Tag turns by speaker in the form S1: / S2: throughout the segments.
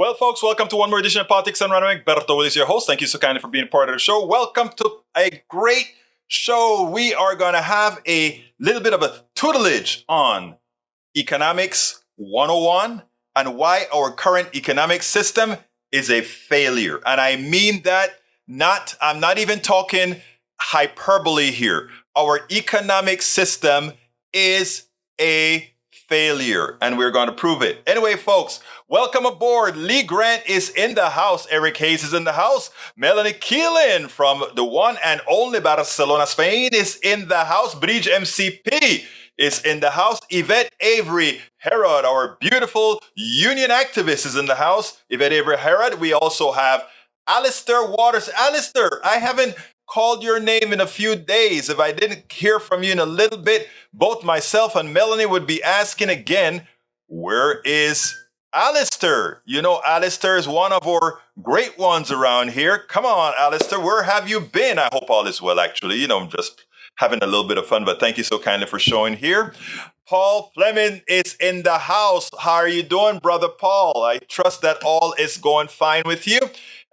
S1: Well, folks, welcome to one more edition of Politics and Running. Berto Will is your host. Thank you so kindly for being part of the show. Welcome to a great show. We are going to have a little bit of a tutelage on economics 101 and why our current economic system is a failure. And I mean that I'm not even talking hyperbole here. Our economic system is a failure, and we're going to prove it. Anyway, folks, welcome aboard. Lee Grant is in the house. Eric Hayes is in the house. Melanie Keelan from the one and only Barcelona, Spain is in the house. Bridge MCP is in the house. Yvette Avery Herod, our beautiful union activist, is in the house. Yvette Avery Herod. We also have Alistair Waters. Alistair, I haven't called your name in a few days. If I didn't hear from you in a little bit, both myself and Melanie would be asking again, where is Alistair? You know, Alistair is one of our great ones around here. Come on, Alistair, where have you been? I hope all is well, actually. You know, I'm just having a little bit of fun, but thank you so kindly for showing here. Paul Fleming is in the house. How are you doing, brother Paul? I trust that all is going fine with you.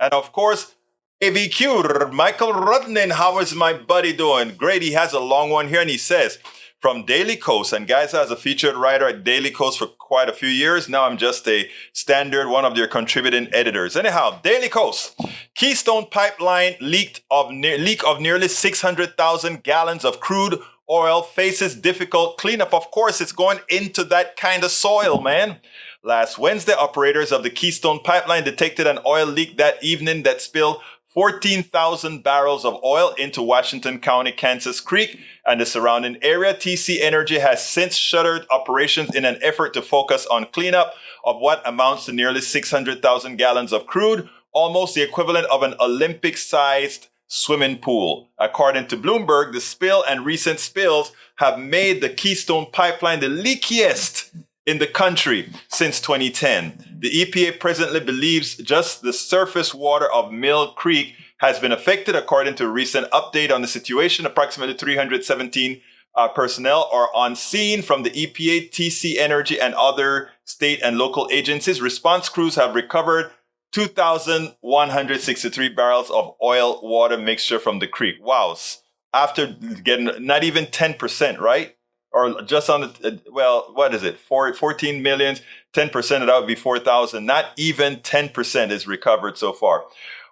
S1: And of course, AVQ, Michael Rudnin, how is my buddy doing? Great, he has a long one here, and he says, from Daily Coast, and guys, as a featured writer at Daily Coast for quite a few years, now I'm just a standard, one of their contributing editors. Anyhow, Daily Coast, Keystone Pipeline leak of nearly 600,000 gallons of crude oil faces difficult cleanup. Of course, it's going into that kind of soil, man. Last Wednesday, operators of the Keystone Pipeline detected an oil leak that evening that spilled 14,000 barrels of oil into Washington County, Kansas Creek, and the surrounding area. TC Energy has since shuttered operations in an effort to focus on cleanup of what amounts to nearly 600,000 gallons of crude, almost the equivalent of an Olympic-sized swimming pool. According to Bloomberg, the spill and recent spills have made the Keystone Pipeline the leakiest in the country since 2010. The EPA presently believes just the surface water of Mill Creek has been affected. According to a recent update on the situation, approximately 317 personnel are on scene from the EPA, TC Energy, and other state and local agencies. Response crews have recovered 2,163 barrels of oil water mixture from the creek. Wow. After getting not even 10%, right? Or just on the, well, what is it? 14 million, 10% of that would be 4,000. Not even 10% is recovered so far.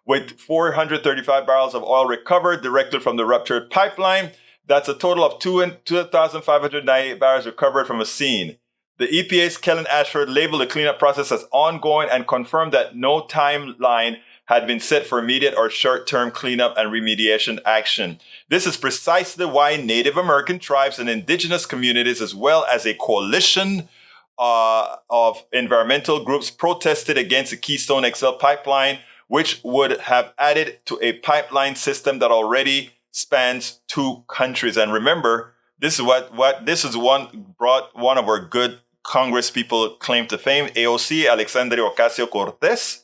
S1: With 435 barrels of oil recovered directly from the ruptured pipeline, that's a total of 2,598 barrels recovered from a scene. The EPA's Kellen Ashford labeled the cleanup process as ongoing and confirmed that no timeline had been set for immediate or short-term cleanup and remediation action. This is precisely why Native American tribes and indigenous communities, as well as a coalition of environmental groups, protested against the Keystone XL pipeline, which would have added to a pipeline system that already spans two countries. And remember, this is one brought one of our good Congress people claim to fame, AOC, Alexandria Ocasio-Cortez.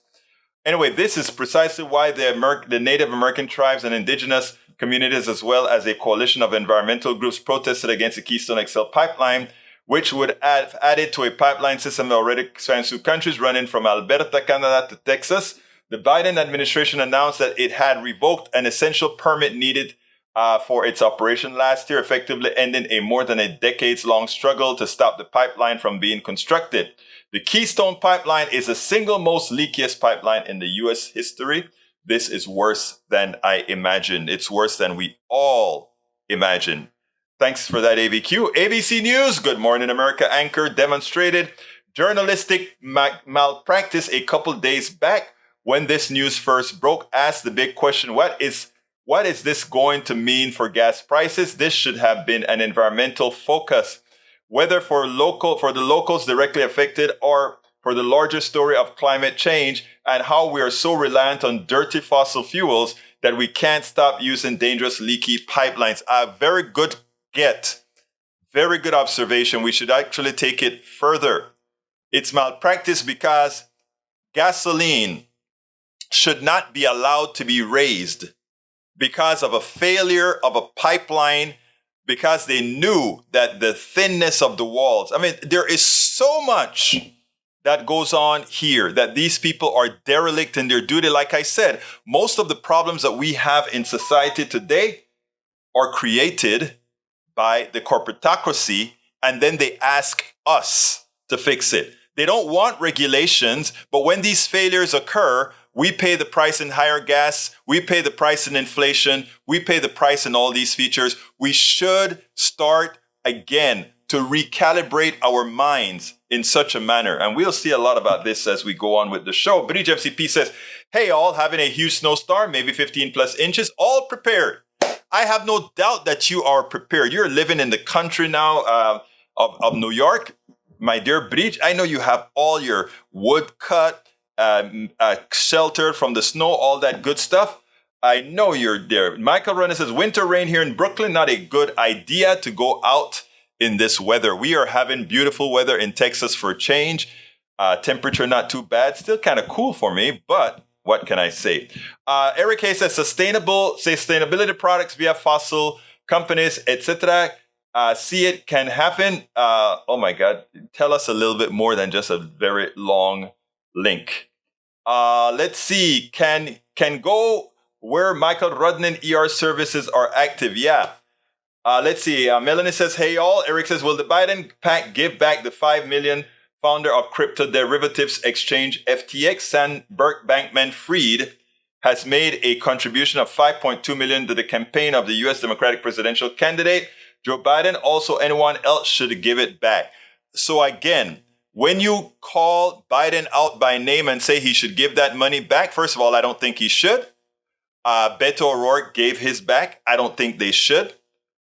S1: Anyway, this is precisely why the Native American tribes and indigenous communities, as well as a coalition of environmental groups, protested against the Keystone XL pipeline, which would add added to a pipeline system that already spans two countries, running from Alberta, Canada to Texas. The Biden administration announced that it had revoked an essential permit needed for its operation last year, effectively ending a more than a decades-long struggle to stop the pipeline from being constructed. The Keystone Pipeline is the single most leakiest pipeline in the U.S. history. This is worse than I imagined. It's worse than we all imagined. Thanks for that, AVQ. ABC News, Good Morning America anchor demonstrated journalistic malpractice a couple days back when this news first broke, asked the big question, what is this going to mean for gas prices? This should have been an environmental focus, whether for the locals directly affected or for the larger story of climate change and how we are so reliant on dirty fossil fuels that we can't stop using dangerous leaky pipelines. A very good very good observation. We should actually take it further. It's malpractice because gasoline should not be allowed to be raised because of a failure of a pipeline, because they knew that the thinness of the walls. I mean, there is so much that goes on here, that these people are derelict in their duty. Like I said, most of the problems that we have in society today are created by the corporatocracy, and then they ask us to fix it. They don't want regulations, but when these failures occur, we pay the price in higher gas, we pay the price in inflation, we pay the price in all these features. We should start again to recalibrate our minds in such a manner. And we'll see a lot about this as we go on with the show. Bridge MCP says, hey, all having a huge snowstorm, maybe 15 plus inches, all prepared. I have no doubt that you are prepared. You're living in the country now of New York. My dear Bridge, I know you have all your wood cut, sheltered from the snow, all that good stuff. I know you're there. Michael Runner says, winter rain here in Brooklyn, not a good idea to go out in this weather. We are having beautiful weather in Texas for a change. Temperature not too bad. Still kind of cool for me, but what can I say? Eric Hayes says, sustainability products via fossil companies, etc. See it can happen. Oh my God. Tell us a little bit more than just a very long link. Let's see. Can go where Michael Rudnan ER services are active. Yeah. Let's see. Melanie says, hey, all. Eric says, will the Biden pack give back the $5 million founder of crypto derivatives exchange FTX, Sam Bankman-Fried, has made a contribution of $5.2 million to the campaign of the U.S. Democratic presidential candidate Joe Biden. Also, anyone else should give it back. So again, when you call Biden out by name and say he should give that money back, first of all, I don't think he should. Beto O'Rourke gave his back. I don't think they should.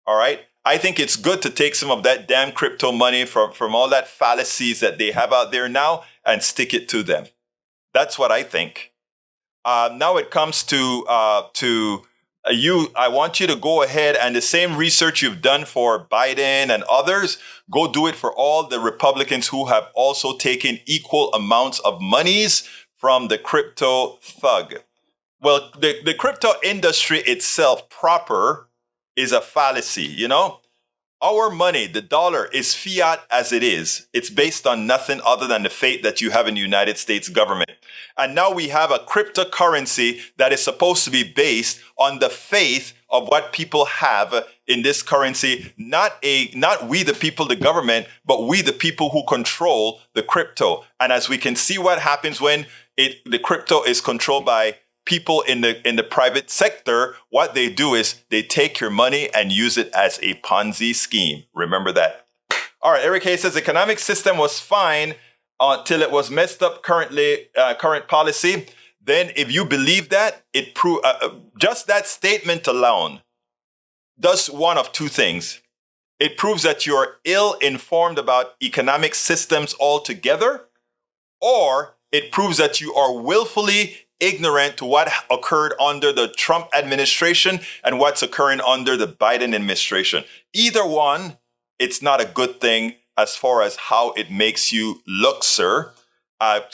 S1: All right. I think it's good to take some of that damn crypto money from all that fallacies that they have out there now and stick it to them. That's what I think. Now it comes to you. I want you to go ahead and the same research you've done for Biden and others, go do it for all the Republicans who have also taken equal amounts of monies from the crypto thug. Well, the crypto industry itself proper is a fallacy, you know? Our money, the dollar, is fiat as it is. It's based on nothing other than the faith that you have in the United States government. And now we have a cryptocurrency that is supposed to be based on the faith of what people have in this currency. Not we the people, the government, but we the people who control the crypto. And as we can see what happens when the crypto is controlled by people in the private sector, what they do is they take your money and use it as a Ponzi scheme. Remember that. All right, Eric Hayes says economic system was fine until it was messed up current policy. Then if you believe that, it just that statement alone does one of two things. It proves that you're ill-informed about economic systems altogether, or it proves that you are willfully ignorant to what occurred under the Trump administration and what's occurring under the Biden administration. Either one, it's not a good thing as far as how it makes you look, sir.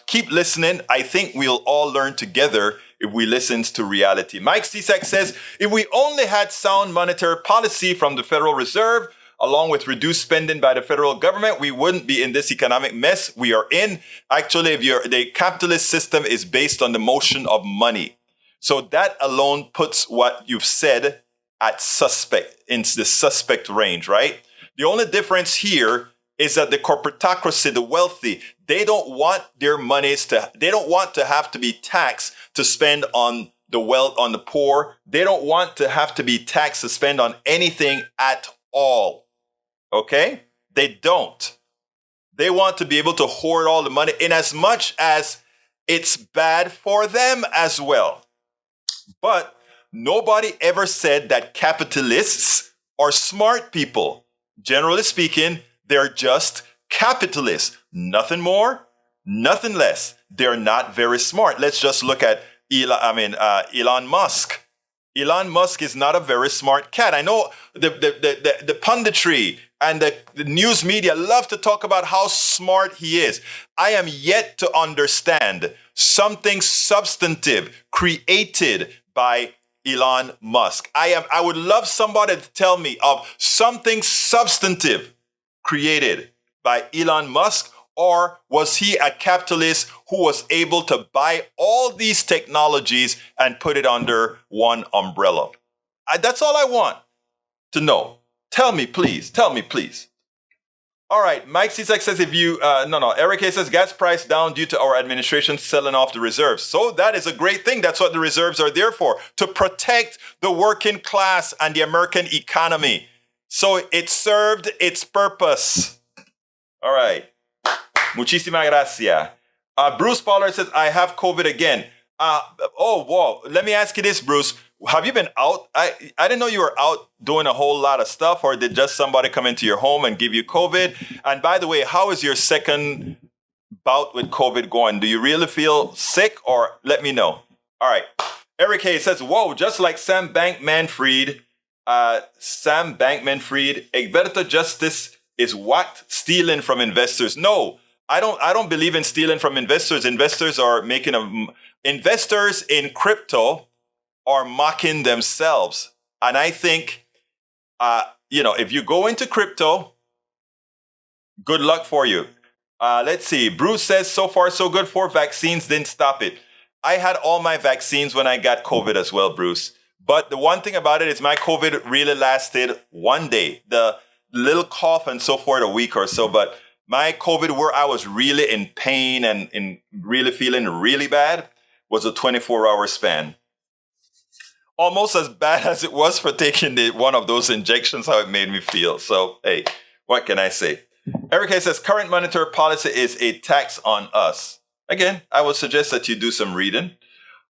S1: Keep listening. I think we'll all learn together if we listen to reality. Mike Cisak says, if we only had sound monetary policy from the Federal Reserve, along with reduced spending by the federal government, we wouldn't be in this economic mess we are in. Actually, the capitalist system is based on the motion of money. So that alone puts what you've said at suspect, in the suspect range, right? The only difference here is that the corporatocracy, the wealthy, they don't want their monies they don't want to have to be taxed to spend on the wealth, on the poor. They don't want to have to be taxed to spend on anything at all. Okay? They don't. They want to be able to hoard all the money in as much as it's bad for them as well. But nobody ever said that capitalists are smart people. Generally speaking, they're just capitalists. Nothing more, nothing less. They're not very smart. Let's just look at Elon Musk. Elon Musk is not a very smart cat. I know the punditry and the news media love to talk about how smart he is. I am yet to understand something substantive created by Elon Musk. I would love somebody to tell me of something substantive created by Elon Musk Or was he a capitalist who was able to buy all these technologies and put it under one umbrella? That's all I want to know. Tell me, please. Tell me, please. All right, Mike Cisak says Eric A says gas price down due to our administration selling off the reserves. So that is a great thing. That's what the reserves are there for, to protect the working class and the American economy. So it served its purpose. All right. Muchísimas gracias. Bruce Pollard says, I have COVID again. Let me ask you this, Bruce. Have you been out? I didn't know you were out doing a whole lot of stuff, or did just somebody come into your home and give you COVID? And by the way, how is your second bout with COVID going? Do you really feel sick, or let me know? All right. Eric Hayes says, whoa, just like Sam Bankman-Fried, Egberto Justice is what? Stealing from investors. No, I don't believe in stealing from investors. Investors in crypto are mocking themselves. And I think, if you go into crypto, good luck for you. Let's see. Bruce says, so far so good. 4 vaccines didn't stop it. I had all my vaccines when I got COVID as well, Bruce. But the one thing about it is my COVID really lasted 1 day. The little cough and so forth, a week or so. But my COVID, where I was really in pain and in really feeling really bad, was a 24-hour span. Almost as bad as it was for taking one of those injections, how it made me feel. So, hey, what can I say? Eric Hayes says, current monetary policy is a tax on us. Again, I would suggest that you do some reading.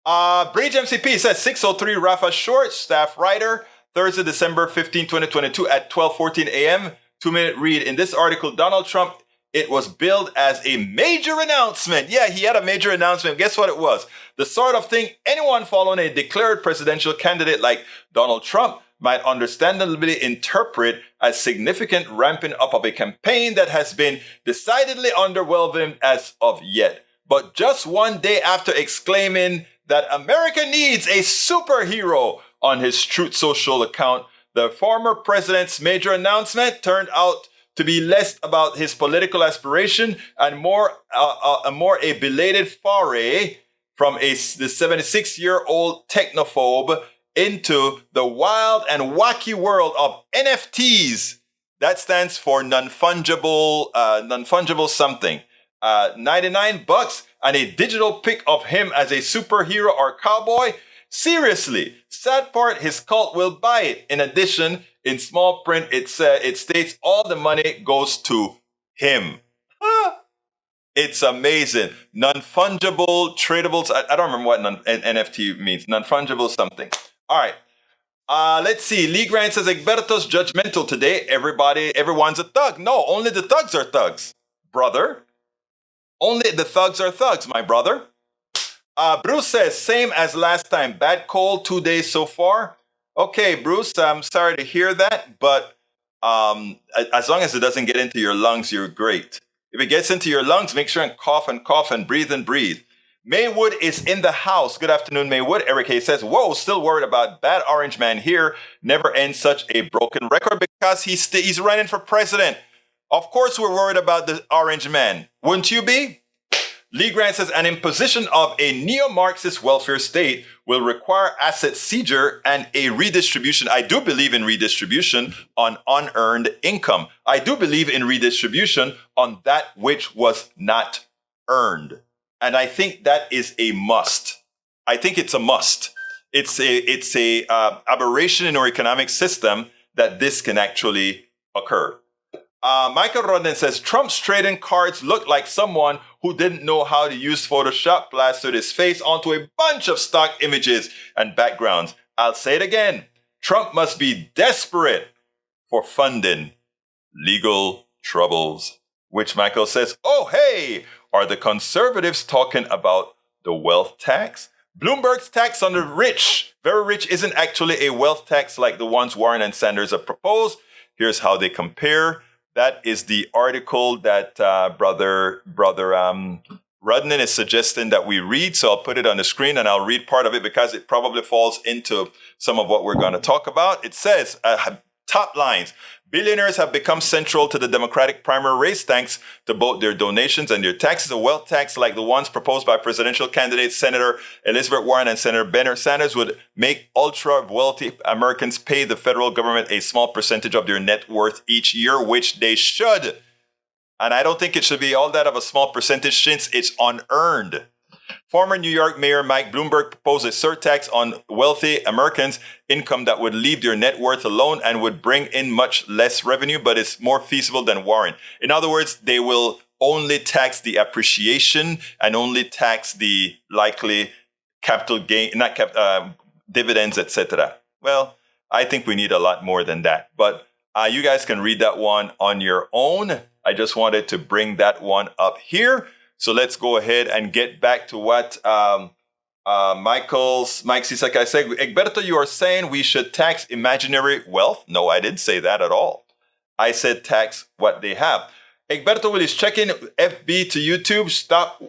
S1: Bridge MCP says, 603 Rafa Short, staff writer, Thursday, December 15, 2022 at 12:14 a.m. 2-minute read. In this article, Donald Trump, it was billed as a major announcement. Yeah, he had a major announcement. Guess what it was? The sort of thing anyone following a declared presidential candidate like Donald Trump might understandably interpret as significant ramping up of a campaign that has been decidedly underwhelming as of yet. But just one day after exclaiming that America needs a superhero on his Truth Social account, the former president's major announcement turned out to be less about his political aspiration and more a belated foray from the 76-year-old technophobe into the wild and wacky world of NFTs. That stands for non-fungible something. $99 and a digital pic of him as a superhero or cowboy. Seriously, sad part, his cult will buy it. In addition, in small print, it states all the money goes to him. It's amazing. Non-fungible tradables. I don't remember what NFT means. Non-fungible something. All right. Let's see. Lee Grant says, Egberto's judgmental today. Everyone's a thug. No, only the thugs are thugs, brother. Only the thugs are thugs, my brother. Bruce says, same as last time. Bad cold, 2 days so far. Okay, Bruce, I'm sorry to hear that, but as long as it doesn't get into your lungs, you're great. If it gets into your lungs, make sure and cough and breathe and breathe. Maywood is in the house. Good afternoon, Maywood. Eric Hayes says, whoa, still worried about bad orange man here. Never ends such a broken record because he's running for president. Of course, we're worried about the orange man. Wouldn't you be? Lee Grant says, an imposition of a neo-Marxist welfare state will require asset seizure and a redistribution. I do believe in redistribution on unearned income. I do believe in redistribution on that which was not earned. And I think that is a must. I think it's a must. It's a aberration in our economic system that this can actually occur. Michael Rodden says, Trump's trading cards look like someone who didn't know how to use Photoshop plastered his face onto a bunch of stock images and backgrounds. I'll say it again. Trump must be desperate for funding legal troubles. Which Michael says, oh, hey, are the conservatives talking about the wealth tax? Bloomberg's tax on the rich, very rich, isn't actually a wealth tax like the ones Warren and Sanders have proposed. Here's how they compare. That is the article that brother Rudnan is suggesting that we read. So I'll put it on the screen and I'll read part of it because it probably falls into some of what we're going to talk about. It says, Top lines. Billionaires have become central to the Democratic primary race thanks to both their donations and their taxes. A wealth tax like the ones proposed by presidential candidates Senator Elizabeth Warren and Senator Bernie Sanders would make ultra-wealthy Americans pay the federal government a small percentage of their net worth each year, which they should. And I don't think it should be all that of a small percentage since it's unearned. Former New York Mayor Mike Bloomberg proposed a surtax on wealthy Americans' income that would leave their net worth alone and would bring in much less revenue, but it's more feasible than Warren. In other words, they will only tax the appreciation and only tax the likely capital gain, dividends, etc. Well, I think we need a lot more than that. But you guys can read that one on your own. I just wanted to bring that one up here. So let's go ahead and get back to what Mike Sisaka said. Egberto, you are saying we should tax imaginary wealth? No, I didn't say that at all. I said tax what they have. Egberto will is checking FB to YouTube. Stop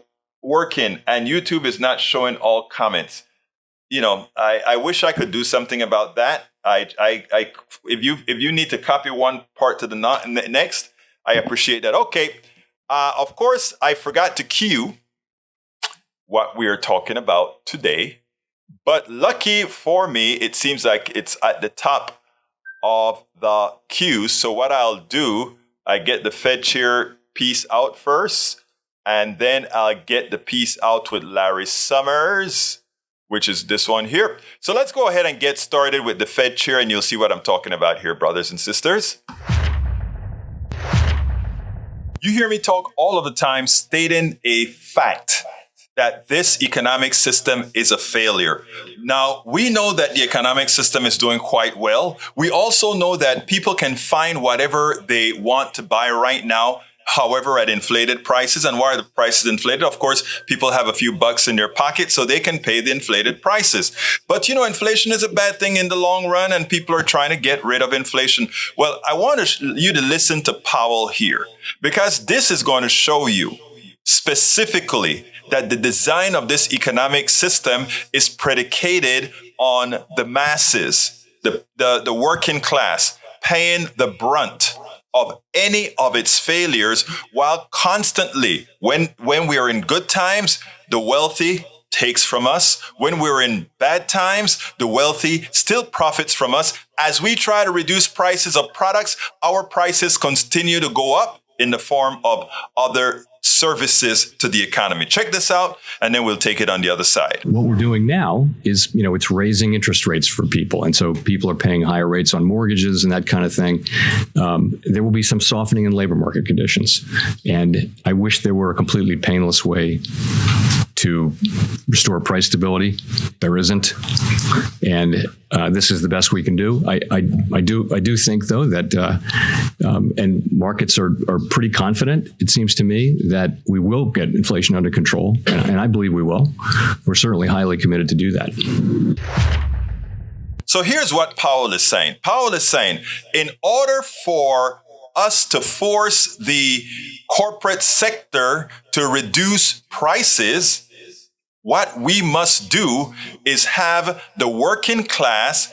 S1: working, and YouTube is not showing all comments. You know, I wish I could do something about that. If you need to copy one part to the next, I appreciate that. Okay. Of course, I forgot to cue what we are talking about today. But lucky for me, it seems like it's at the top of the queue. So what I'll do, I get the Fed chair piece out first, and then I'll get the piece out with Larry Summers, which is this one here. So let's go ahead and get started with the Fed chair, and you'll see what I'm talking about here, brothers and sisters. You hear me talk all of the time stating a fact that this economic system is a failure. Now, we know that the economic system is doing quite well. We also know that people can find whatever they want to buy right now, however, at inflated prices. And why are the prices inflated? Of course, people have a few bucks in their pocket, so they can pay the inflated prices. But, you know, inflation is a bad thing in the long run, and people are trying to get rid of inflation. Well, I want you to listen to Powell here, because this is going to show you specifically that the design of this economic system is predicated on the masses, the working class, paying the brunt of any of its failures, while constantly, when we are in good times, the wealthy takes from us. When we're in bad times, the wealthy still profits from us. As we try to reduce prices of products, our prices continue to go up in the form of other services to the economy. Check this out, and then we'll take it on the other side.
S2: What we're doing now is, it's raising interest rates for people. And so people are paying higher rates on mortgages and that kind of thing. There will be some softening in labor market conditions. And I wish there were a completely painless way to restore price stability. There isn't. And this is the best we can do. I do think, though, that and markets are pretty confident, it seems to me, that we will get inflation under control. And I believe we will. We're certainly highly committed to do that.
S1: So here's what Powell is saying. Powell is saying, in order for us to force the corporate sector to reduce prices, what we must do is have the working class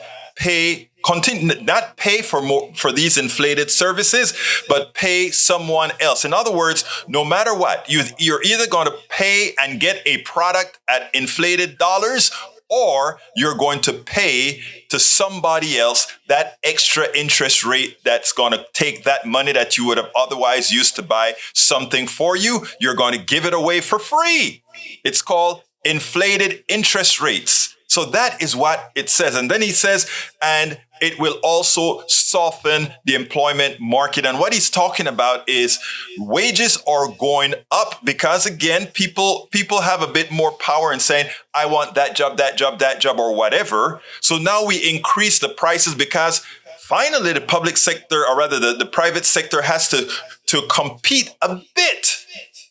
S1: not pay for these inflated services, but pay someone else. In other words, no matter what, you're either going to pay and get a product at inflated dollars, or you're going to pay to somebody else that extra interest rate that's going to take that money that you would have otherwise used to buy something for you. You're going to give it away for free. It's called inflated interest rates. So that is what it says. And then he says, and it will also soften the employment market. And what he's talking about is wages are going up because, again, people have a bit more power in saying, I want that job, or whatever. So now we increase the prices because finally the public sector, or rather the private sector, has to compete a bit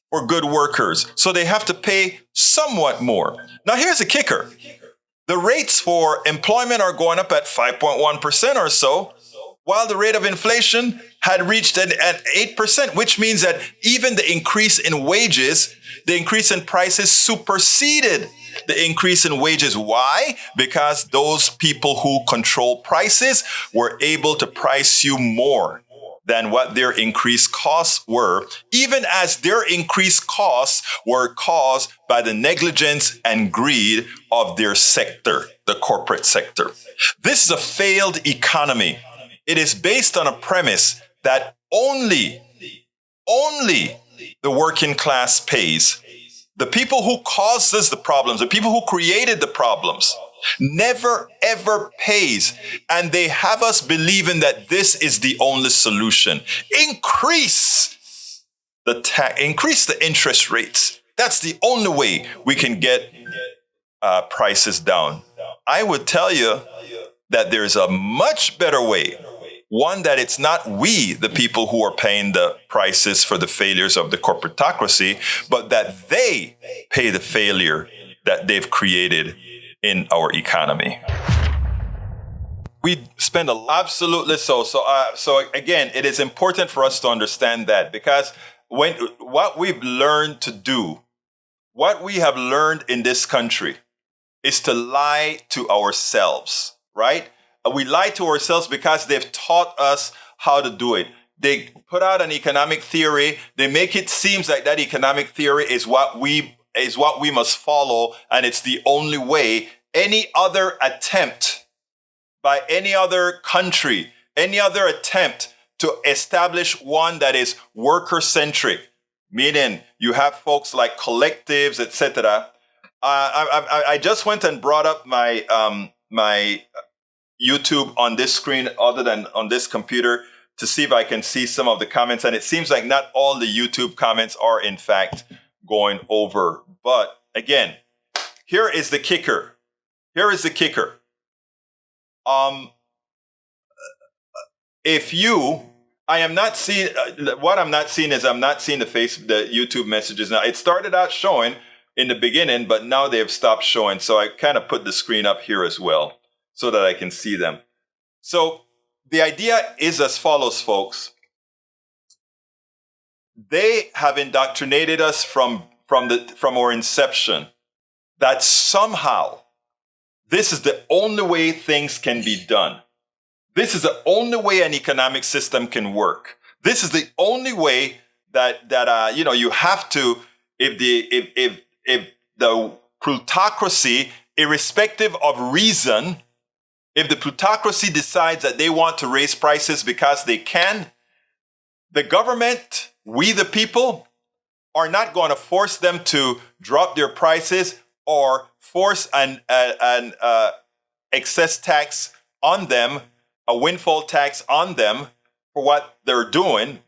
S1: for good workers. So they have to pay somewhat more. Now, here's a kicker. The rates for employment are going up at 5.1% or so, while the rate of inflation had reached at 8%, which means that even the increase in wages, the increase in prices superseded the increase in wages. Why? Because those people who control prices were able to price you more than what their increased costs were, even as their increased costs were caused by the negligence and greed of their sector, the corporate sector. This is a failed economy. It is based on a premise that only the working class pays. The people who caused us the problems, the people who created the problems, never ever pays. And they have us believing that this is the only solution. Increase the interest rates. That's the only way we can get prices down. I would tell you that there's a much better way. One, that it's not we, the people who are paying the prices for the failures of the corporatocracy, but that they pay the failure that they've created in our economy. We spend absolutely so. So again, it is important for us to understand that, because what we've learned to do, what we have learned in this country, is to lie to ourselves, right? We lie to ourselves because they've taught us how to do it. They put out an economic theory. They make it seem like that economic theory is what we must follow, and it's the only way. Any other attempt by any other country, any other attempt to establish one that is worker-centric, meaning you have folks like collectives, etc. I just went and brought up my my YouTube on this screen other than on this computer to see if I can see some of the comments. And it seems like not all the YouTube comments are in fact going over. But again, here is the kicker. Here is the kicker. I am not seeing, what I'm not seeing is I'm not seeing the YouTube messages now. It started out showing in the beginning, but now they have stopped showing. So I kind of put the screen up here as well, so that I can see them. So the idea is as follows, folks. They have indoctrinated us from our inception that somehow this is the only way things can be done. This is the only way an economic system can work. This is the only way that you have to, if the plutocracy, irrespective of reason, if the plutocracy decides that they want to raise prices because they can, the government, we the people, are not going to force them to drop their prices or force an excess tax on them, a windfall tax on them for what they're doing.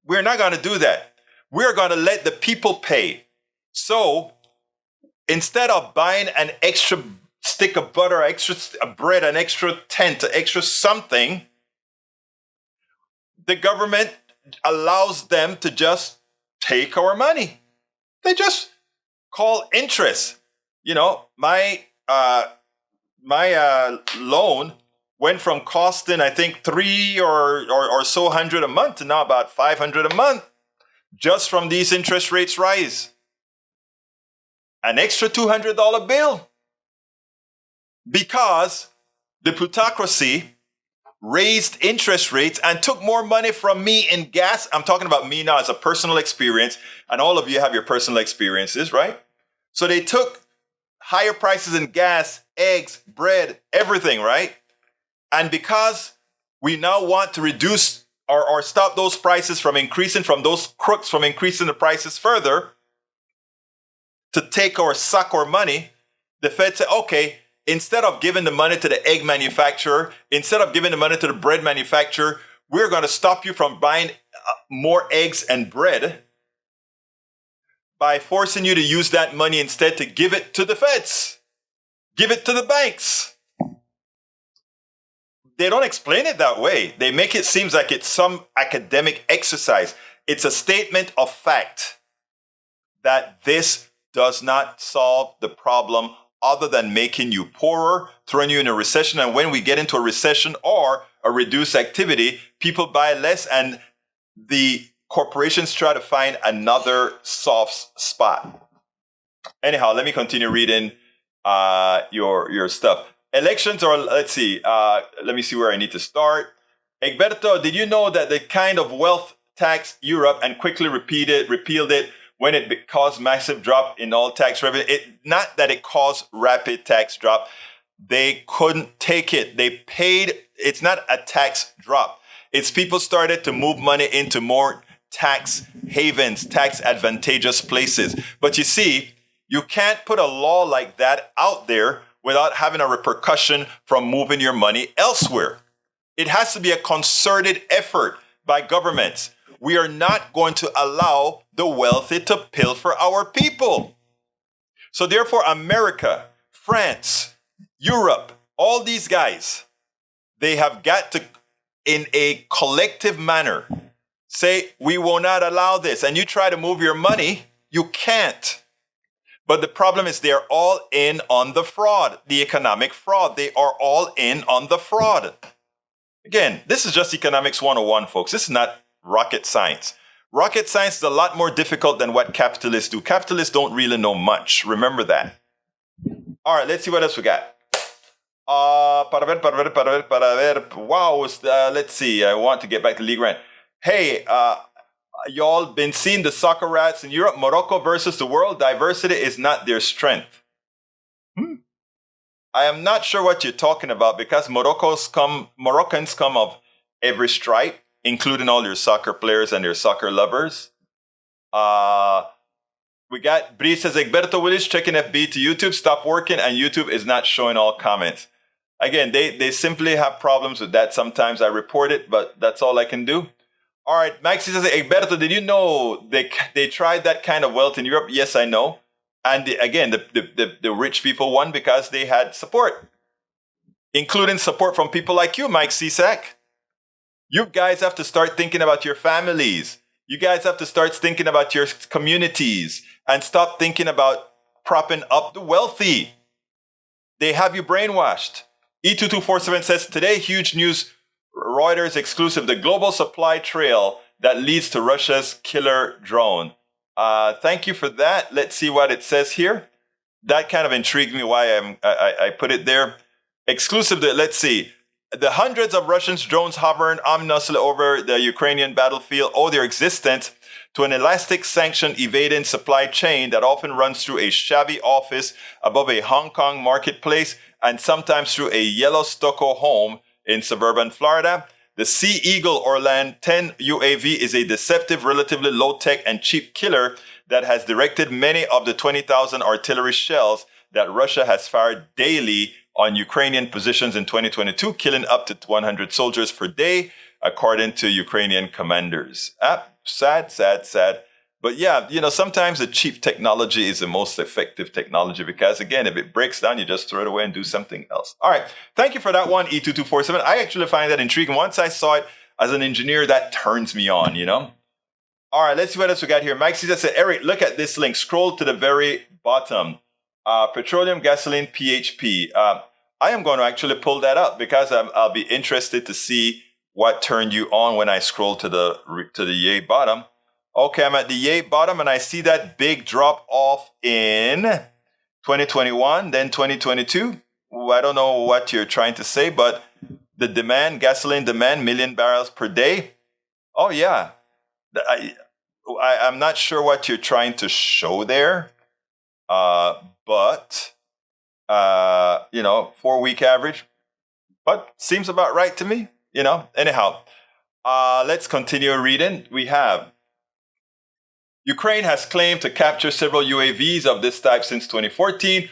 S1: We're not going to do that. We're going to let the people pay. So instead of buying an extra stick of butter, extra bread, an extra tent, extra something, the government allows them to just take our money. They just call interest. My loan went from costing, I think, $300 or so a month to now about $500 a month, just from these interest rates rise. An extra $200 bill. Because the plutocracy raised interest rates and took more money from me in gas. I'm talking about me now as a personal experience, and all of you have your personal experiences, right? So they took higher prices in gas, eggs, bread, everything, right? And because we now want to reduce or stop those prices from increasing, from those crooks from increasing the prices further, to suck our money, the Fed said, okay, instead of giving the money to the egg manufacturer, instead of giving the money to the bread manufacturer, we're going to stop you from buying more eggs and bread by forcing you to use that money instead to give it to the feds, give it to the banks. They don't explain it that way. They make it seem like it's some academic exercise. It's a statement of fact that this does not solve the problem other than making you poorer, throwing you in a recession. And when we get into a recession or a reduced activity, people buy less and the corporations try to find another soft spot. Anyhow, let me continue reading your stuff. Elections are, let's see, let me see where I need to start. Egberto, did you know that the kind of wealth tax Europe and quickly repealed it when it caused massive drop in all tax revenue? Not that it caused rapid tax drop. They couldn't take it. They paid. It's not a tax drop. It's people started to move money into more tax havens, tax advantageous places. But you see, you can't put a law like that out there without having a repercussion from moving your money elsewhere. It has to be a concerted effort by governments. We are not going to allow the wealthy to pilfer our people. So therefore, America, France, Europe, all these guys, they have got to, in a collective manner, say, we will not allow this. And you try to move your money, you can't. But the problem is they're all in on the fraud, the economic fraud. They are all in on the fraud. Again, this is just economics 101, folks. This is not rocket science. Rocket science is a lot more difficult than what capitalists do. Capitalists don't really know much. Remember that. All right, let's see what else we got. Wow, let's see. I want to get back to League Rant. Hey, y'all been seeing the soccer rats in Europe? Morocco versus the world. Diversity is not their strength. I am not sure what you're talking about because Moroccans come of every stripe, including all your soccer players and your soccer lovers. We got Bree says, Egberto Willis checking FB to YouTube, stop working, and YouTube is not showing all comments. Again, they simply have problems with that. Sometimes I report it, but that's all I can do. All right, Maxi says, Egberto, did you know they tried that kind of wealth in Europe? Yes, I know. And again, the rich people won because they had support, including support from people like you, Mike Cisak. You guys have to start thinking about your families. You guys have to start thinking about your communities and stop thinking about propping up the wealthy. They have you brainwashed. E2247 says, today, huge news, Reuters exclusive, the global supply trail that leads to Russia's killer drone. Thank you for that. Let's see what it says here. That kind of intrigued me why I put it there. Exclusive, let's see. The hundreds of Russian drones hovering ominously over the Ukrainian battlefield owe their existence to an elastic sanction evading supply chain that often runs through a shabby office above a Hong Kong marketplace and sometimes through a yellow stucco home in suburban Florida. The Sea Eagle Orlan 10 UAV is a deceptive, relatively low-tech and cheap killer that has directed many of the 20,000 artillery shells that Russia has fired daily on Ukrainian positions in 2022, killing up to 100 soldiers per day, according to Ukrainian commanders. Sad. But yeah, sometimes the cheap technology is the most effective technology because, again, if it breaks down, you just throw it away and do something else. All right. Thank you for that one, E2247. I actually find that intriguing. Once I saw it as an engineer, that turns me on, All right. Let's see what else we got here. Mike says, Eric, look at this link. Scroll to the very bottom. Petroleum, gasoline, PHP. I am going to actually pull that up because I'll be interested to see what turned you on when I scroll to the yay bottom. Okay, I'm at the yay bottom and I see that big drop off in 2021, then 2022. I don't know what you're trying to say, but the demand, gasoline demand, million barrels per day. Oh, yeah. I'm not sure what you're trying to show there, but 4-week average, but seems about right to me, Anyhow, let's continue reading. We have Ukraine has claimed to capture several UAVs of this type since 2014.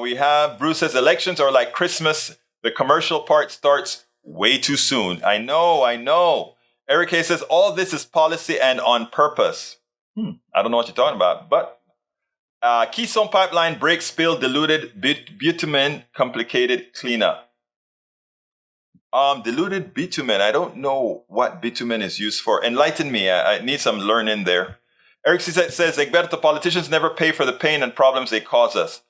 S1: We have Bruce says elections are like Christmas. The commercial part starts way too soon. I know. Eric Hayes says all this is policy and on purpose. I don't know what you're talking about, but Keystone Pipeline break spill diluted bitumen complicated cleanup. Diluted bitumen. I don't know what bitumen is used for. Enlighten me. I need some learning there. Eric says, Egberto, politicians never pay for the pain and problems they cause us.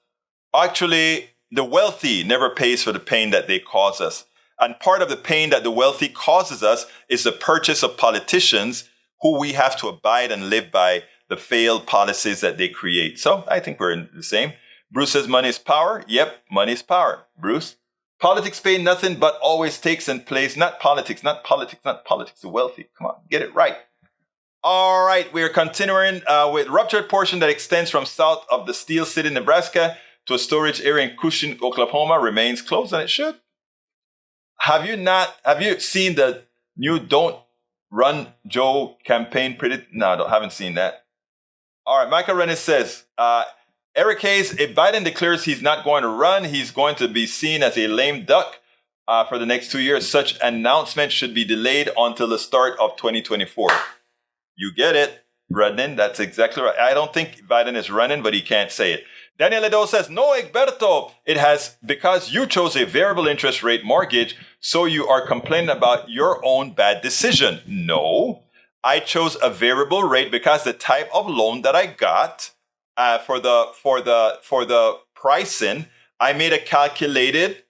S1: Actually, the wealthy never pays for the pain that they cause us. And part of the pain that the wealthy causes us is the purchase of politicians who we have to abide and live by the failed policies that they create. So I think we're in the same. Bruce says money is power. Yep, money is power. Bruce. Politics pay nothing but always takes and plays. Not politics, not politics, not politics. The wealthy. Come on, get it right. All right, we're continuing with ruptured portion that extends from south of the Steel City, Nebraska to a storage area in Cushing, Oklahoma remains closed, and it should. Have you seen the new Don't Run Joe campaign? No, I haven't seen that. All right, Michael Rennes says, Eric Hayes, if Biden declares he's not going to run, he's going to be seen as a lame duck for the next 2 years. Such announcement should be delayed until the start of 2024. You get it, Redden. That's exactly right. I don't think Biden is running, but he can't say it. Daniel Edo says, no, Egberto, it has because you chose a variable interest rate mortgage, so you are complaining about your own bad decision. No, I chose a variable rate because the type of loan that I got for the pricing, I made a calculated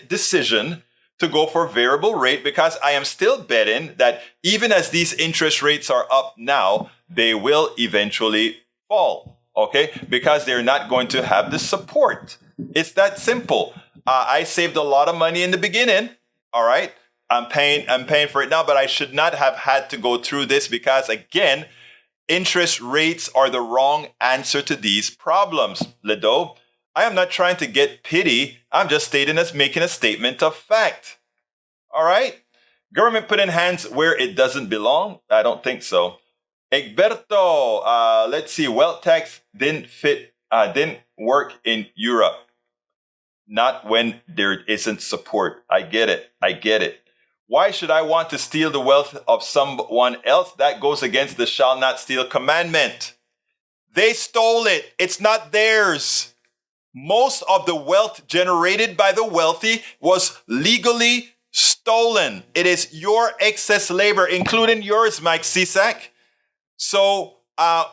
S1: decision to go for variable rate because I am still betting that even as these interest rates are up now, they will eventually fall. Okay, because they're not going to have the support. It's that simple. I saved a lot of money in the beginning. All right, I'm paying for it now, but I should not have had to go through this because again, interest rates are the wrong answer to these problems. Ledo, I am not trying to get pity. I'm just making a statement of fact. All right, government put in hands where it doesn't belong. I don't think so. Egberto, let's see. Wealth tax didn't work in Europe. Not when there isn't support. I get it. Why should I want to steal the wealth of someone else? That goes against the shall not steal commandment. They stole it. It's not theirs. Most of the wealth generated by the wealthy was legally stolen. It is your excess labor, including yours, Mike Cisak. So, they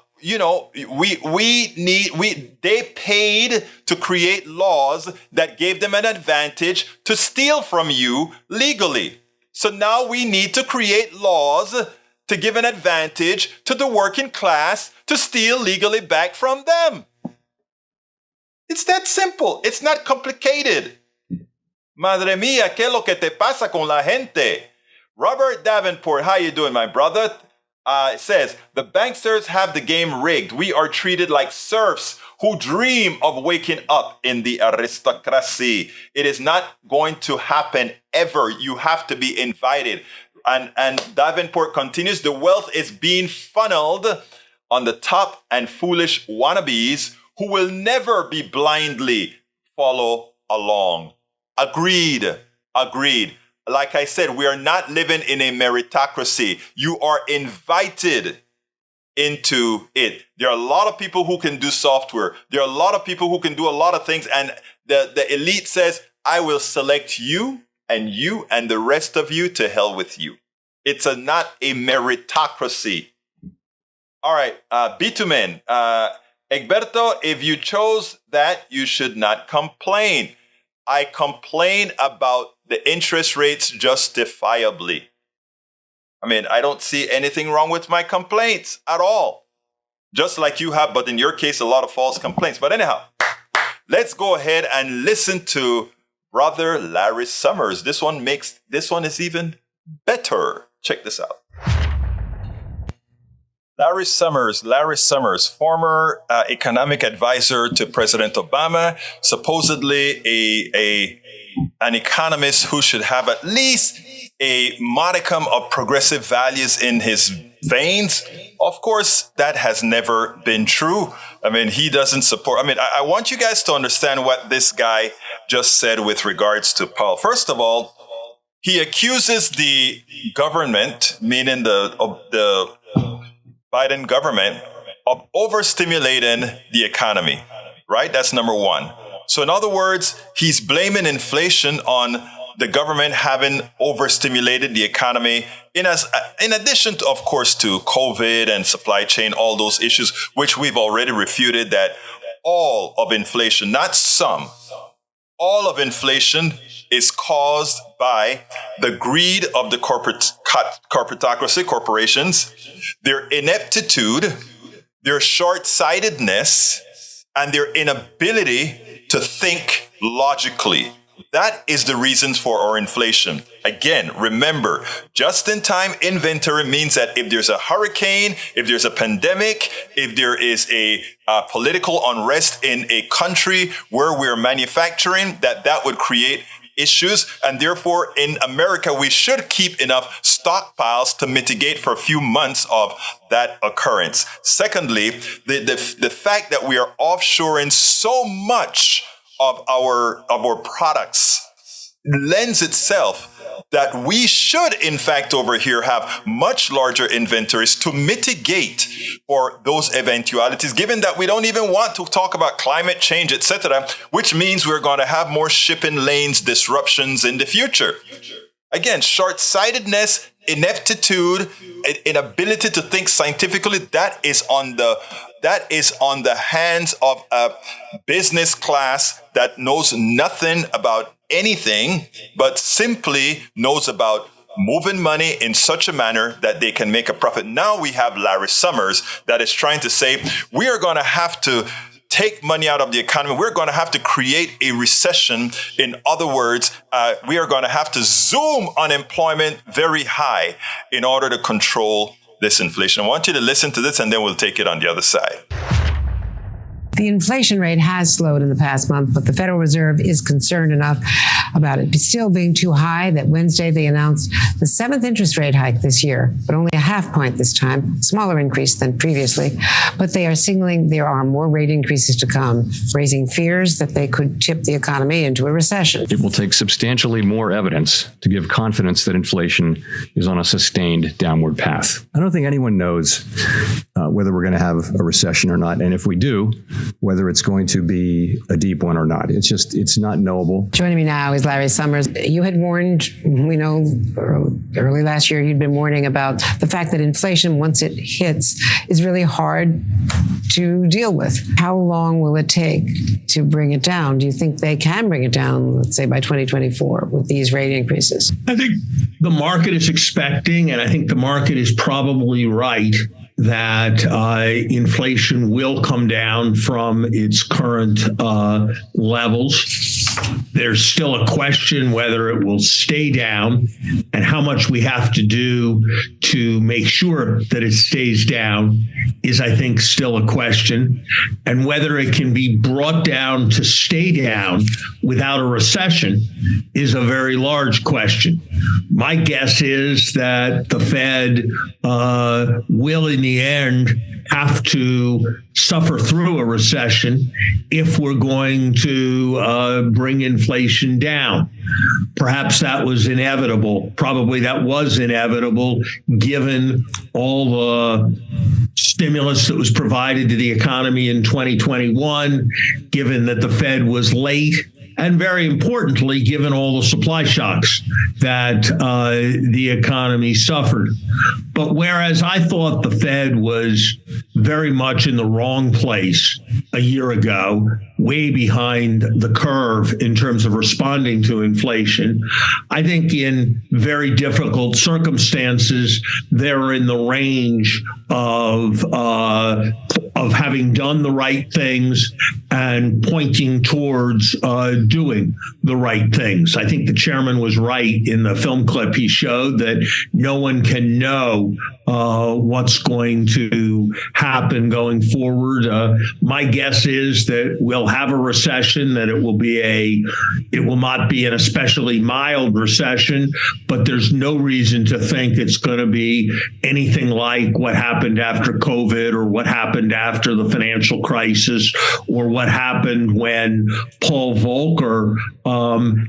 S1: paid to create laws that gave them an advantage to steal from you legally. So now we need to create laws to give an advantage to the working class to steal legally back from them. It's that simple. It's not complicated. Madre mía, ¿qué es lo que te pasa con la gente? Robert Davenport, how you doing, my brother? It says, the banksters have the game rigged. We are treated like serfs who dream of waking up in the aristocracy. It is not going to happen ever. You have to be invited. And Davenport continues, the wealth is being funneled on the top and foolish wannabes who will never be blindly follow along. Agreed. Like I said, we are not living in a meritocracy. You are invited into it. There are a lot of people who can do software. There are a lot of people who can do a lot of things. And the elite says, I will select you and the rest of you to hell with you. It's not a meritocracy. All right, Bitumen. Egberto, if you chose that, you should not complain. I complain about the interest rates justifiably. I mean, I don't see anything wrong with my complaints at all. Just like you have, but in your case, a lot of false complaints. But anyhow, let's go ahead and listen to Brother Larry Summers. This one is even better. Check this out. Larry Summers, former economic advisor to President Obama, supposedly an economist who should have at least a modicum of progressive values in his veins. Of course, that has never been true. I mean, he doesn't support. I mean, I want you guys to understand what this guy just said with regards to Powell. First of all, he accuses the government, meaning the Biden government, of overstimulating the economy, right? That's number one. So in other words, he's blaming inflation on the government having overstimulated the economy in addition to, of course, to COVID and supply chain, all those issues, which we've already refuted that all of inflation, not some, all of inflation is caused by the greed of the corporatocracy, corporations, their ineptitude, their short-sightedness, and their inability to think logically. That is the reasons for our inflation. Again, remember, just-in-time inventory means that if there's a hurricane, if there's a pandemic, if there is a political unrest in a country where we're manufacturing, that would create issues. And therefore, in America, we should keep enough stockpiles to mitigate for a few months of that occurrence. Secondly, the fact that we are offshoring so much of our products lends itself that we should, in fact, over here have much larger inventories to mitigate for those eventualities, given that we don't even want to talk about climate change, etc., which means we're going to have more shipping lanes disruptions in the future. Again, short-sightedness, ineptitude, inability to think scientifically, that is on the hands of a business class that knows nothing about anything, but simply knows about moving money in such a manner that they can make a profit. Now we have Larry Summers that is trying to say, we are going to have to take money out of the economy. We're going to have to create a recession. In other words, we are going to have to zoom unemployment very high in order to control this inflation. I want you to listen to this, and then we'll take it on the other side.
S3: The inflation rate has slowed in the past month, but the Federal Reserve is concerned enough about it still being too high that Wednesday they announced the 7th interest rate hike this year, but only a half point this time, smaller increase than previously. But they are signaling there are more rate increases to come, raising fears that they could tip the economy into a recession.
S2: It will take substantially more evidence to give confidence that inflation is on a sustained downward path. I don't think anyone knows whether we're going to have a recession or not. And if we do, whether it's going to be a deep one or not. It's not knowable.
S3: Joining me now is Larry Summers. You had warned, we know early last year, you'd been warning about the fact that inflation, once it hits, is really hard to deal with. How long will it take to bring it down? Do you think they can bring it down, let's say by 2024 with these rate increases?
S4: I think the market is expecting, and I think the market is probably right, that inflation will come down from its current levels. There's still a question whether it will stay down and how much we have to do to make sure that it stays down is, I think, still a question. And whether it can be brought down to stay down without a recession is a very large question. My guess is that the Fed will, in the end, have to suffer through a recession if we're going to bring inflation down. Perhaps that was inevitable. Probably that was inevitable given all the stimulus that was provided to the economy in 2021, given that the Fed was late, and very importantly, given all the supply shocks that the economy suffered. But whereas I thought the Fed was very much in the wrong place a year ago, way behind the curve in terms of responding to inflation, I think in very difficult circumstances, they're in the range of having done the right things and pointing towards doing the right things. I think the chairman was right in the film clip he showed that no one can know what's going to happen going forward. My guess is that we'll have a recession, that it will not be an especially mild recession, but there's no reason to think it's going to be anything like what happened after COVID or what happened after the financial crisis or what happened when Paul Volcker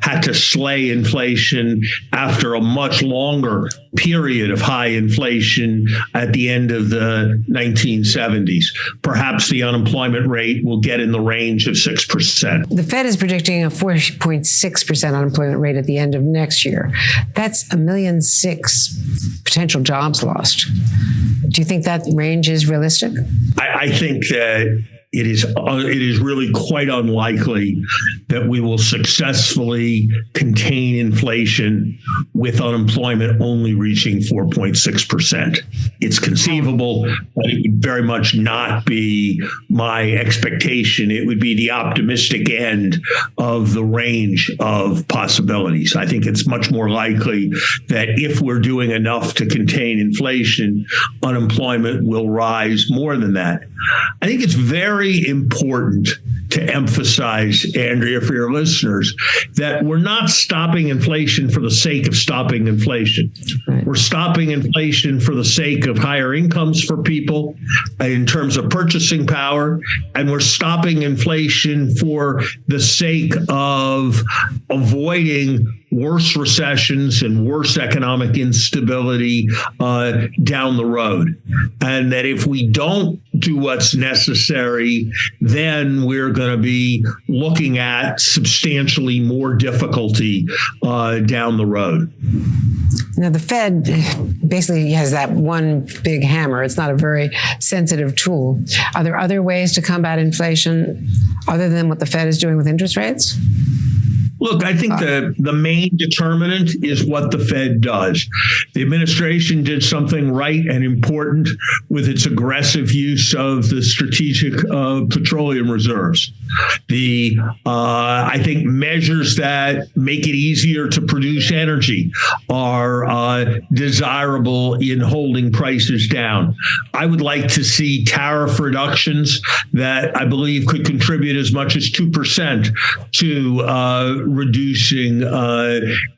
S4: had to slay inflation after a much longer period of high inflation at the end of the 1970s. Perhaps the unemployment rate will get in the range of 6%.
S3: The Fed is predicting a 4.6% unemployment rate at the end of next year. That's 1.6 million potential jobs lost. Do you think that range is realistic?
S4: I think that it is really quite unlikely that we will successfully contain inflation with unemployment only reaching 4.6%. It's conceivable, but it would very much not be my expectation. It would be the optimistic end of the range of possibilities. I think it's much more likely that if we're doing enough to contain inflation, unemployment will rise more than that. I think it's very important to emphasize, Andrea, for your listeners, that we're not stopping inflation for the sake of stopping inflation.
S3: Right.
S4: We're stopping inflation for the sake of higher incomes for people in terms of purchasing power, and we're stopping inflation for the sake of avoiding worse recessions and worse economic instability down the road. And that if we don't do what's necessary, then we're going to be looking at substantially more difficulty down the road.
S3: Now, the Fed basically has that one big hammer. It's not a very sensitive tool. Are there other ways to combat inflation other than what the Fed is doing with interest rates?
S4: Look, I think the main determinant is what the Fed does. The administration did something right and important with its aggressive use of the strategic petroleum reserves. I think measures that make it easier to produce energy are desirable in holding prices down. I would like to see tariff reductions that I believe could contribute as much as 2% to reducing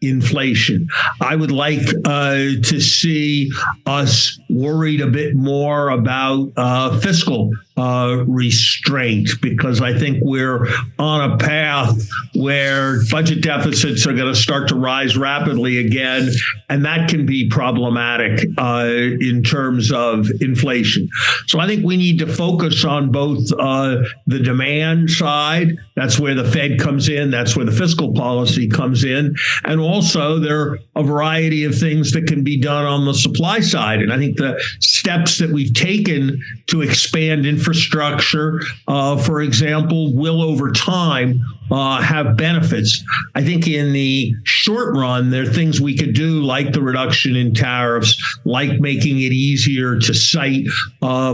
S4: inflation. I would like to see us worried a bit more about fiscal restraint, because I think we're on a path where budget deficits are going to start to rise rapidly again, and that can be problematic in terms of inflation. So I think we need to focus on both the demand side. That's where the Fed comes in. That's where the fiscal policy comes in. And also there are a variety of things that can be done on the supply side. And I think the steps that we've taken to expand infrastructure, for example, will over time have benefits. I think in the short run, there are things we could do, like the reduction in tariffs, like making it easier to cite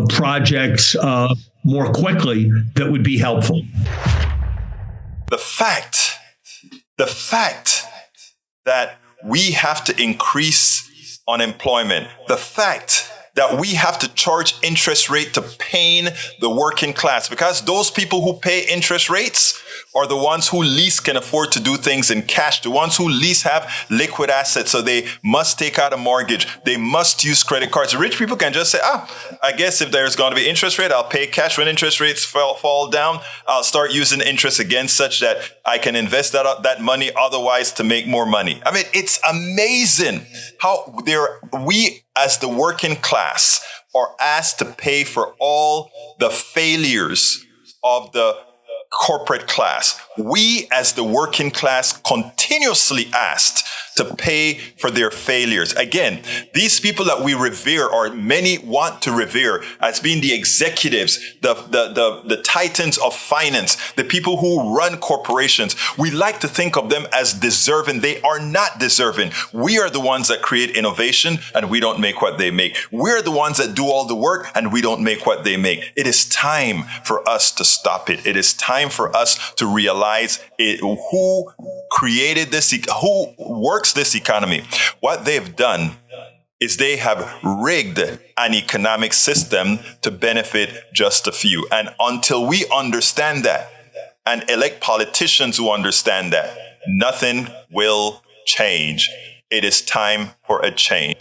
S4: projects more quickly, that would be helpful.
S1: The fact that we have to increase unemployment, the fact that we have to charge interest rate to pain the working class, because those people who pay interest rates are the ones who least can afford to do things in cash, the ones who least have liquid assets. So they must take out a mortgage. They must use credit cards. Rich people can just say, I guess if there's going to be interest rate, I'll pay cash. When interest rates fall down, I'll start using interest again, such that I can invest that money otherwise to make more money. I mean, it's amazing how we as the working class are asked to pay for all the failures of the corporate class. We as the working class continuously asked to pay for their failures. Again, these people that we revere, or many want to revere, as being the executives, the titans of finance, the people who run corporations. We like to think of them as deserving. They are not deserving. We are the ones that create innovation, and we don't make what they make. We're the ones that do all the work, and we don't make what they make. It is time for us to stop it. It is time for us to realize who created this, who works this economy. What they've done is they have rigged an economic system to benefit just a few. And until we understand that and elect politicians who understand that, nothing will change. It is time for a change.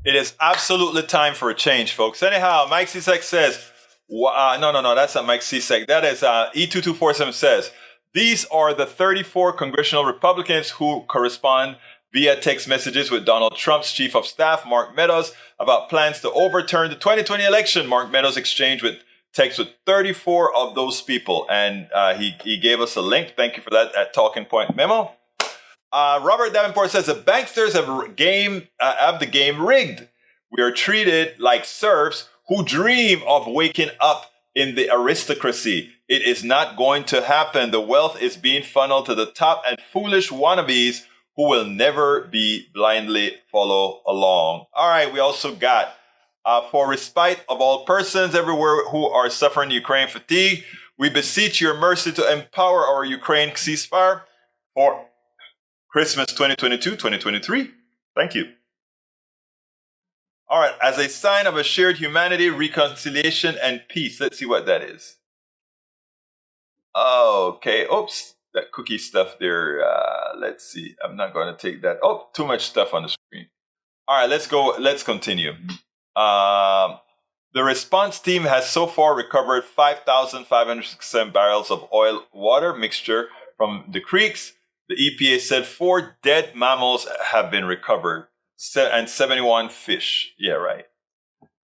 S1: It is absolutely time for a change, folks. Anyhow, Mike Cizek says, no, that's not Mike Cizek. That is E2247 says, these are the 34 congressional Republicans who correspond via text messages with Donald Trump's chief of staff, Mark Meadows, about plans to overturn the 2020 election. Mark Meadows exchanged with text with 34 of those people, and he gave us a link. Thank you for that at Talking Point Memo. Robert Davenport says the banksters have the game rigged. We are treated like serfs who dream of waking up in the aristocracy. It is not going to happen. The wealth is being funneled to the top and foolish wannabes who will never be blindly follow along. All right, we also got for respite of all persons everywhere who are suffering Ukraine fatigue, we beseech your mercy to empower our Ukraine ceasefire for Christmas 2022-2023. Thank you. All right, as a sign of a shared humanity, reconciliation, and peace. Let's see what that is. Okay, oops, that cookie stuff there. Let's see, I'm not going to take that. Oh, too much stuff on the screen. All right, let's go. Let's continue. The response team has so far recovered 5,567 barrels of oil water mixture from the creeks. The EPA said 4 dead mammals have been recovered and 71 fish. Yeah, right.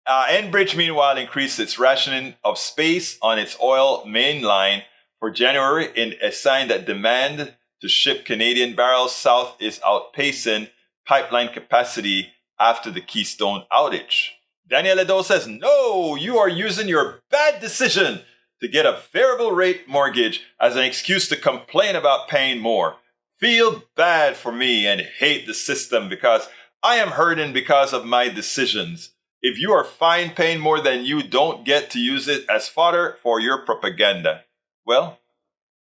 S1: Enbridge, meanwhile, increased its rationing of space on its oil main line for January in a sign that demand to ship Canadian barrels south is outpacing pipeline capacity after the Keystone outage. Daniel Edo says, no, you are using your bad decision to get a variable rate mortgage as an excuse to complain about paying more. Feel bad for me and hate the system because I am hurting because of my decisions. If you are fine paying more than you don't get to use it as fodder for your propaganda. Well,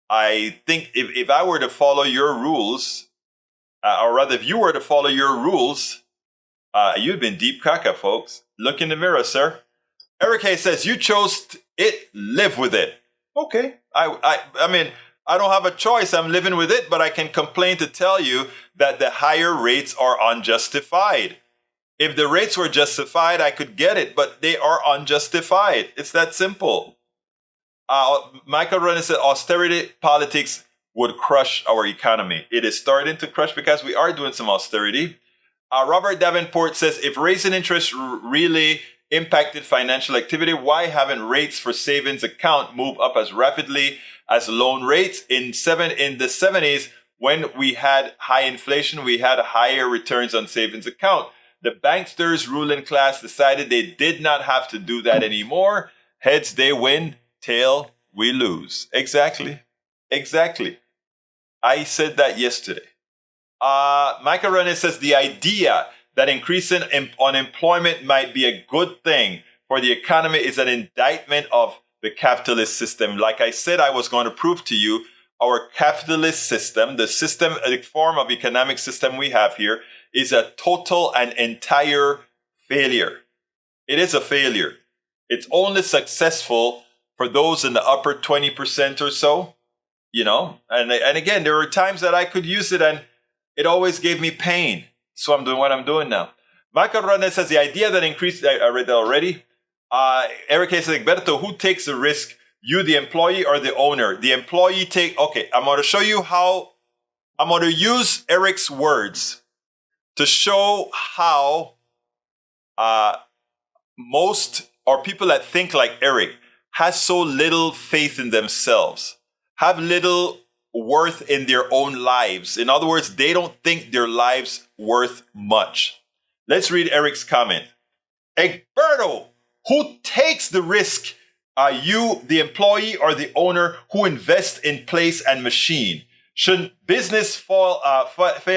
S1: I think if I were to follow your rules, or rather if you were to follow your rules, you'd been deep cracker, folks. Look in the mirror, sir. Eric Hay says, you chose it, live with it. Okay. I mean, I don't have a choice. I'm living with it, but I can complain to tell you that the higher rates are unjustified. If the rates were justified, I could get it, but they are unjustified. It's that simple. Michael Renner said austerity politics would crush our economy. It is starting to crush because we are doing some austerity. Robert Davenport says, if raising interest really impacted financial activity, why haven't rates for savings account moved up as rapidly as loan rates? In the 70s, when we had high inflation, we had higher returns on savings account. The banksters ruling class decided they did not have to do that anymore. Heads, they win. Tail, we lose. Exactly. I said that yesterday. Michael Rennie says the idea that increasing unemployment might be a good thing for the economy is an indictment of the capitalist system. Like I said, I was going to prove to you our capitalist system, the systematic form of economic system we have here, is a total and entire failure. It is a failure. It's only successful for those in the upper 20% or so, you know. And again, there were times that I could use it and it always gave me pain. So I'm doing what I'm doing now. Michael Ronez says the idea that increased, I read that already. Eric says, Egberto, who takes the risk? You, the employee, or the owner? The employee okay, I'm going to show you how, I'm going to use Eric's words to show how most, or people that think like Eric, has so little faith in themselves, have little worth in their own lives. In other words, they don't think their lives worth much. Let's read Eric's comment. Egberto, who takes the risk? Are you, the employee, or the owner who invests in place and machine? Should business fail,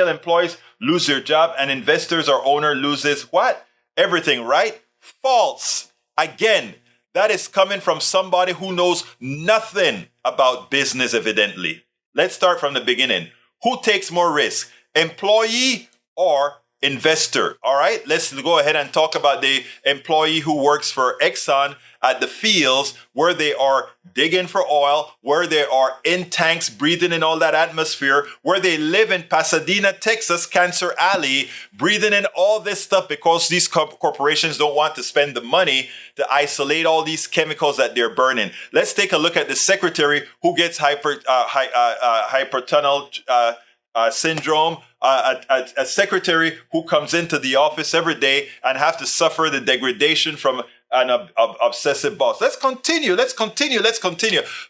S1: employees lose their job, and investors or owner loses what? Everything, right? False. Again, that is coming from somebody who knows nothing about business, evidently. Let's start from the beginning. Who takes more risk? Employee or investor? All right, let's go ahead and talk about the employee who works for Exxon at the fields where they are digging for oil, where they are in tanks, breathing in all that atmosphere, where they live in Pasadena, Texas, Cancer Alley, breathing in all this stuff because these corporations don't want to spend the money to isolate all these chemicals that they're burning. Let's take a look at the secretary who gets hypertunnel syndrome, a secretary who comes into the office every day and have to suffer the degradation from an obsessive boss. Let's continue.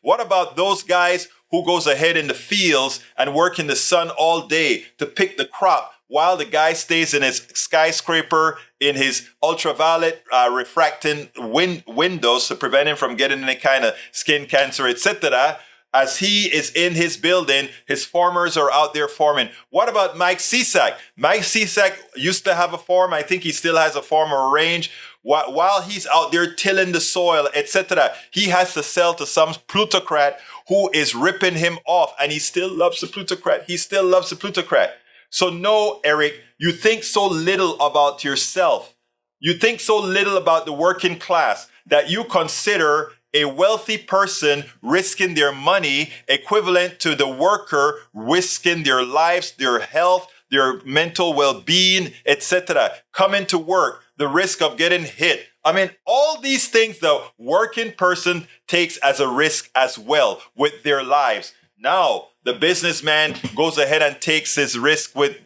S1: What about those guys who goes ahead in the fields and work in the sun all day to pick the crop while the guy stays in his skyscraper in his ultraviolet refracting windows to prevent him from getting any kind of skin cancer, etc. As he is in his building, his farmers are out there farming. What about Mike Cisak? Mike Cisak used to have a farm. I think he still has a farm or a range. While he's out there tilling the soil, etc., he has to sell to some plutocrat who is ripping him off. And he still loves the plutocrat. He still loves the plutocrat. So no, Eric, you think so little about yourself. You think so little about the working class that you consider a wealthy person risking their money equivalent to the worker risking their lives, their health, their mental well-being, etc. Coming to work, the risk of getting hit. I mean, all these things the working person takes as a risk as well with their lives. Now, the businessman goes ahead and takes his risk with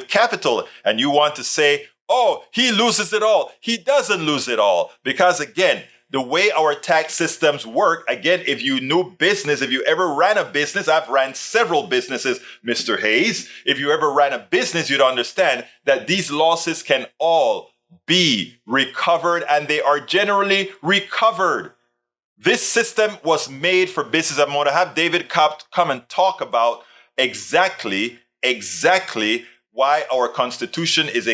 S1: capital, and you want to say, oh, he loses it all. He doesn't lose it all, because again, the way our tax systems work, again, if you knew business, if you ever ran a business, I've ran several businesses, Mr. Hayes. If you ever ran a business, you'd understand that these losses can all be recovered, and they are generally recovered. This system was made for business. I'm going to have David come and talk about exactly why our Constitution is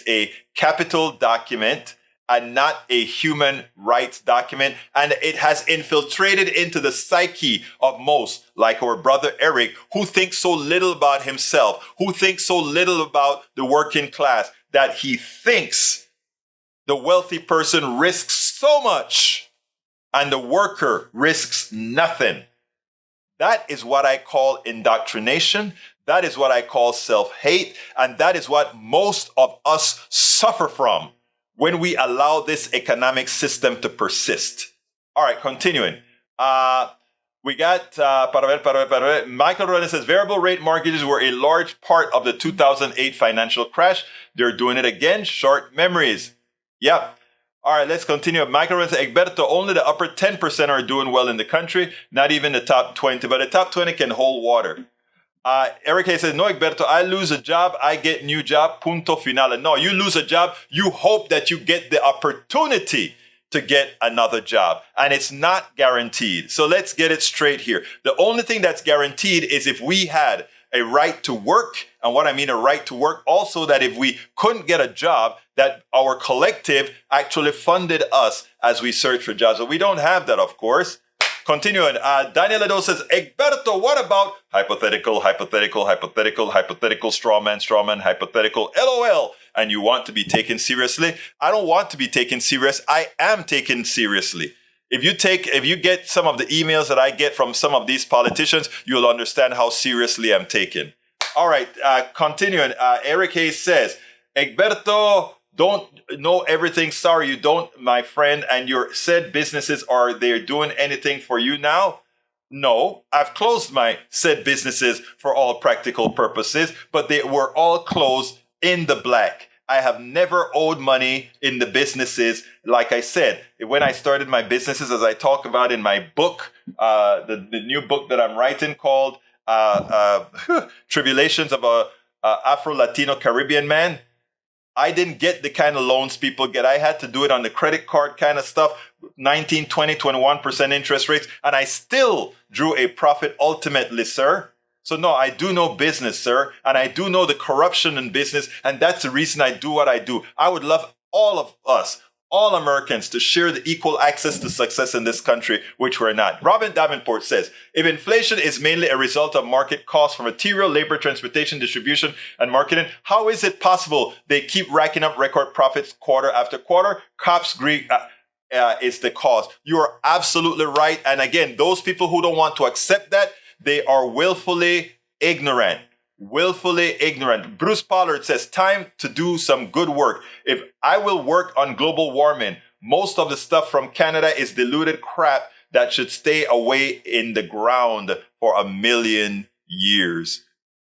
S1: a capital document and not a human rights document. And it has infiltrated into the psyche of most, like our brother Eric, who thinks so little about himself, who thinks so little about the working class, that he thinks the wealthy person risks so much and the worker risks nothing. That is what I call indoctrination. That is what I call self-hate. And that is what most of us suffer from when we allow this economic system to persist. All right, continuing. We got, Michael Rowan says, variable rate mortgages were a large part of the 2008 financial crash. They're doing it again. Short memories. Yep. All right, let's continue. Michael Rowan says, Egberto, only the upper 10% are doing well in the country, not even the top 20, but the top 20 can hold water. Eric Hayes says, no, Egberto, I lose a job, I get new job, punto finale. No, you lose a job, you hope that you get the opportunity to get another job. And it's not guaranteed. So let's get it straight here. The only thing that's guaranteed is if we had a right to work. And what I mean a right to work, also that if we couldn't get a job, that our collective actually funded us as we search for jobs. But we don't have that, of course. Continuing, Daniel Edo says, Egberto, what about hypothetical, straw man, hypothetical, LOL, and you want to be taken seriously? I don't want to be taken serious. I am taken seriously. If you get some of the emails that I get from some of these politicians, you'll understand how seriously I'm taken. All right, continuing, Eric Hayes says, Egberto, don't know everything. Sorry, you don't, my friend. And your said businesses, are they doing anything for you now? No, I've closed my said businesses for all practical purposes, but they were all closed in the black. I have never owed money in the businesses. Like I said, when I started my businesses, as I talk about in my book, the new book that I'm writing called Tribulations of a Afro-Latino Caribbean Man, I didn't get the kind of loans people get. I had to do it on the credit card kind of stuff, 19, 20, 21% interest rates. And I still drew a profit ultimately, sir. So no, I do know business, sir. And I do know the corruption in business. And that's the reason I do what I do. I would love all of us, all Americans, to share the equal access to success in this country, which we're not. Robin Davenport says, if inflation is mainly a result of market costs for material, labor, transportation, distribution, and marketing, how is it possible they keep racking up record profits quarter after quarter? Cops greed is the cause. You are absolutely right. And again, those people who don't want to accept that, they are willfully ignorant. Willfully ignorant. Bruce Pollard says, time to do some good work. If I will work on global warming, most of the stuff from Canada is diluted crap that should stay away in the ground for 1,000,000 years.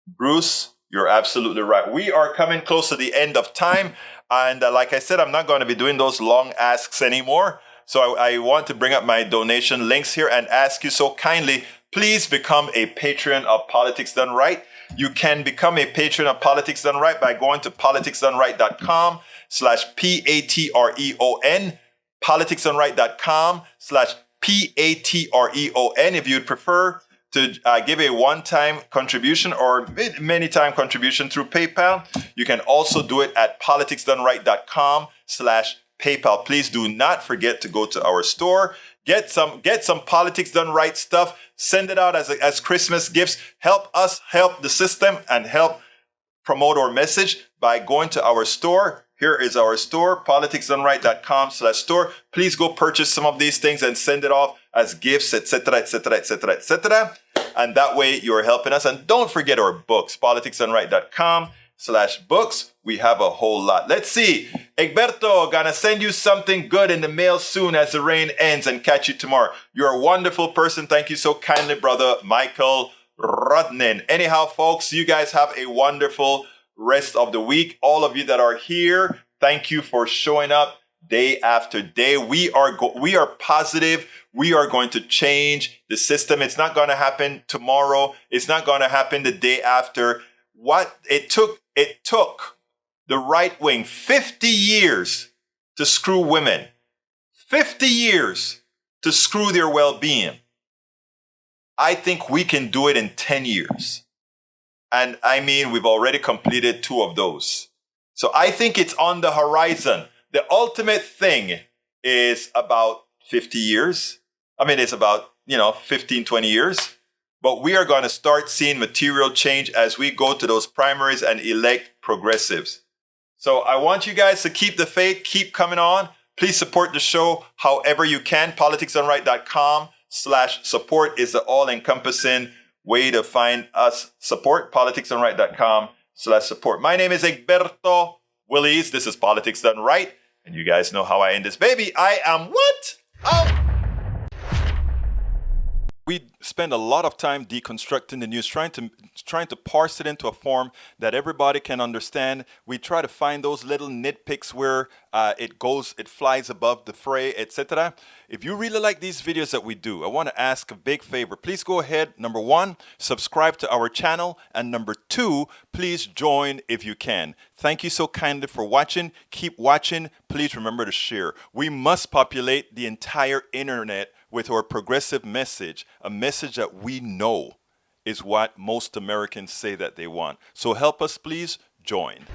S1: Bruce, you're absolutely right. We are coming close to the end of time. And like I said, I'm not going to be doing those long asks anymore. So I want to bring up my donation links here and ask you so kindly, please become a patron of Politics Done Right. You can become a patron of Politics Done Right by going to politicsdoneright.com/PATREON, politicsdoneright.com/PATREON. If you'd prefer to give a one-time contribution or many-time contribution through PayPal, you can also do it at politicsdoneright.com/PayPal. Please do not forget to go to our store. Get some Politics Done Right stuff. Send it out as Christmas gifts. Help us help the system and help promote our message by going to our store. Here is our store, politicsdoneright.com/store. Please go purchase some of these things and send it off as gifts, etc., etc., etc., etc. And that way you're helping us. And don't forget our books, politicsdoneright.com/books. We have a whole lot. Let's see. Egberto, gonna send you something good in the mail soon as the rain ends and catch you tomorrow. You're a wonderful person. Thank you so kindly, brother Michael Rudnin. Anyhow, folks, you guys have a wonderful rest of the week. All of you that are here, thank you for showing up day after day. We are positive. We are going to change the system. It's not going to happen tomorrow. It's not going to happen the day after. What it took the right wing 50 years to screw women, 50 years to screw their well-being. I think we can do it in 10 years. And I mean, we've already completed 2 of those. So I think it's on the horizon. The ultimate thing is about 50 years. I mean, it's about, 15, 20 years. But we are going to start seeing material change as we go to those primaries and elect progressives. So I want you guys to keep the faith, keep coming on. Please support the show however you can. politicsdoneright.com/support is the all-encompassing way to find us. Support, politicsdoneright.com/support. My name is Egberto Willies. This is Politics Done Right. And you guys know how I end this baby. I am what? Oh. We spend a lot of time deconstructing the news, trying to parse it into a form that everybody can understand. We try to find those little nitpicks where it flies above the fray, etc. If you really like these videos that we do, I want to ask a big favor. Please go ahead, number 1, subscribe to our channel, and number 2, please join if you can. Thank you so kindly for watching. Keep watching. Please remember to share. We must populate the entire internet with our progressive message, a message that we know is what most Americans say that they want. So help us, please join.